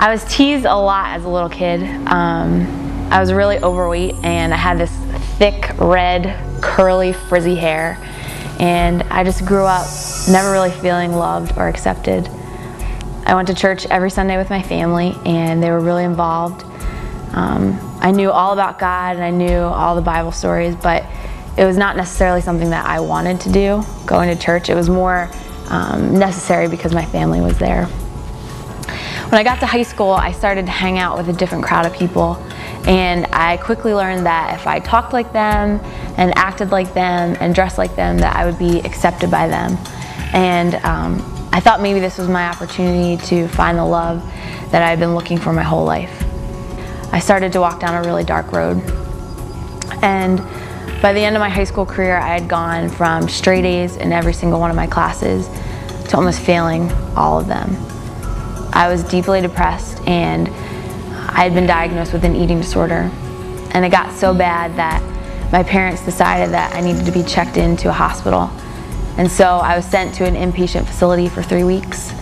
I was teased a lot as a little kid. I was really overweight and I had this thick, red, curly, frizzy hair. And I just grew up never really feeling loved or accepted. I went to church every Sunday with my family and they were really involved. I knew all about God and I knew all the Bible stories, but it was not necessarily something that I wanted to do, going to church. It was more necessary because my family was there. When I got to high school, I started to hang out with a different crowd of people, and I quickly learned that if I talked like them and acted like them and dressed like them, that I would be accepted by them. And I thought maybe this was my opportunity to find the love that I had been looking for my whole life. I started to walk down a really dark road, and by the end of my high school career, I had gone from straight A's in every single one of my classes to almost failing all of them. I was deeply depressed and I had been diagnosed with an eating disorder. And it got so bad that my parents decided that I needed to be checked into a hospital. And so I was sent to an inpatient facility for 3 weeks.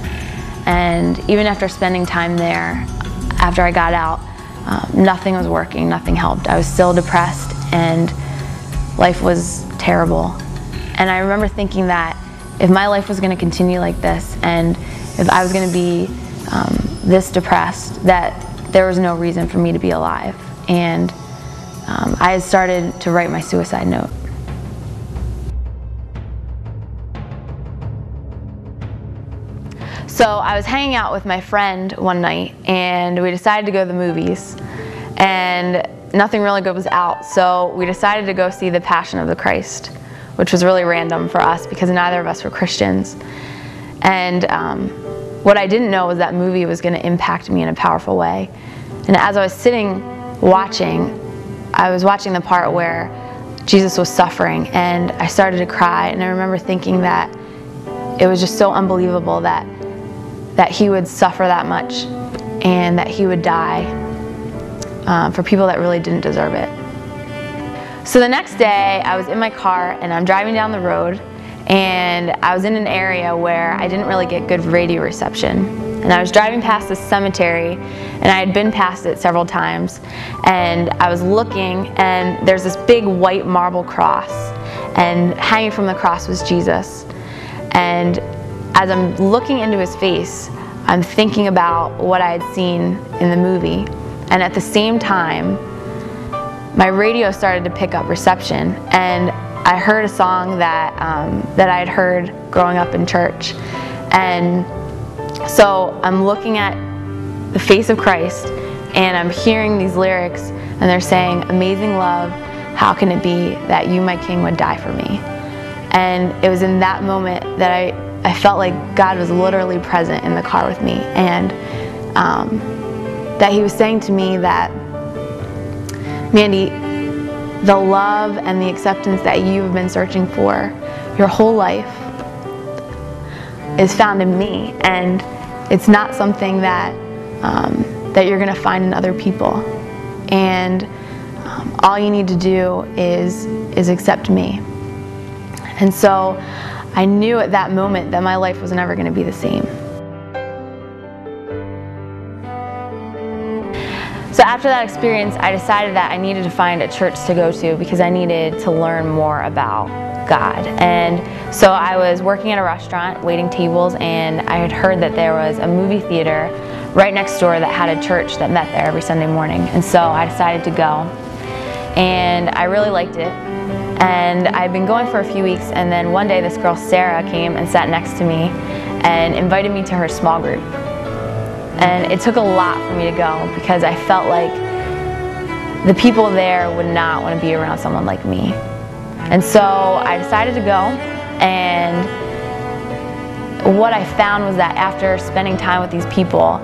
And even after spending time there, after I got out, nothing was working, nothing helped. I was still depressed and life was terrible. And I remember thinking that if my life was going to continue like this and if I was going to be this depressed, that there was no reason for me to be alive. And I had started to write my suicide note. So I was hanging out with my friend one night and we decided to go to the movies, and nothing really good was out, so we decided to go see The Passion of the Christ, which was really random for us because neither of us were Christians. And what I didn't know was that movie was going to impact me in a powerful way. And as I was sitting watching, I was watching the part where Jesus was suffering, and I started to cry, and I remember thinking that it was just so unbelievable that he would suffer that much and that he would die for people that really didn't deserve it. So the next day I was in my car and I'm driving down the road, and I was in an area where I didn't really get good radio reception. And I was driving past this cemetery, and I had been past it several times, and I was looking, and there's this big white marble cross, and hanging from the cross was Jesus. And as I'm looking into his face, I'm thinking about what I had seen in the movie. And at the same time, my radio started to pick up reception, and I heard a song that I had heard growing up in church. And so I'm looking at the face of Christ, and I'm hearing these lyrics, and they're saying, "Amazing love, how can it be that you, my King, would die for me?" And it was in that moment that I felt like God was literally present in the car with me, and that he was saying to me that, "Mandy, the love and the acceptance that you've been searching for your whole life is found in me, and it's not something that that you're going to find in other people, and all you need to do is accept me." And so I knew at that moment that my life was never going to be the same. So after that experience, I decided that I needed to find a church to go to because I needed to learn more about God. And so I was working at a restaurant, waiting tables, and I had heard that there was a movie theater right next door that had a church that met there every Sunday morning. And so I decided to go, and I really liked it. And I'd been going for a few weeks, and then one day this girl, Sarah, came and sat next to me and invited me to her small group. And it took a lot for me to go because I felt like the people there would not want to be around someone like me. And so I decided to go, and what I found was that after spending time with these people,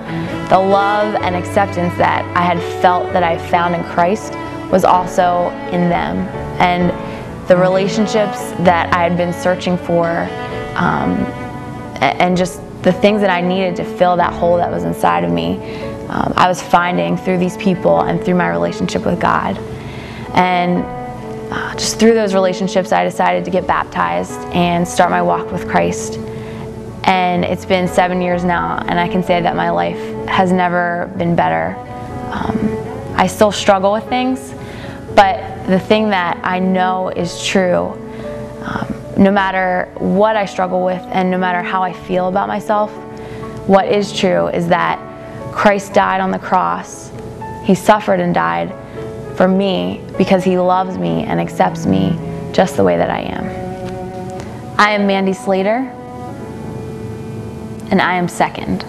the love and acceptance that I had felt that I found in Christ was also in them. And the relationships that I had been searching for, and just the things that I needed to fill that hole that was inside of me, I was finding through these people and through my relationship with God. And just through those relationships, I decided to get baptized and start my walk with Christ. And it's been 7 years now, and I can say that my life has never been better. I still struggle with things, but the thing that I know is true, no matter what I struggle with and no matter how I feel about myself, what is true is that Christ died on the cross. He suffered and died for me because he loves me and accepts me just the way that I am. I am Mandy Slater, and I am second.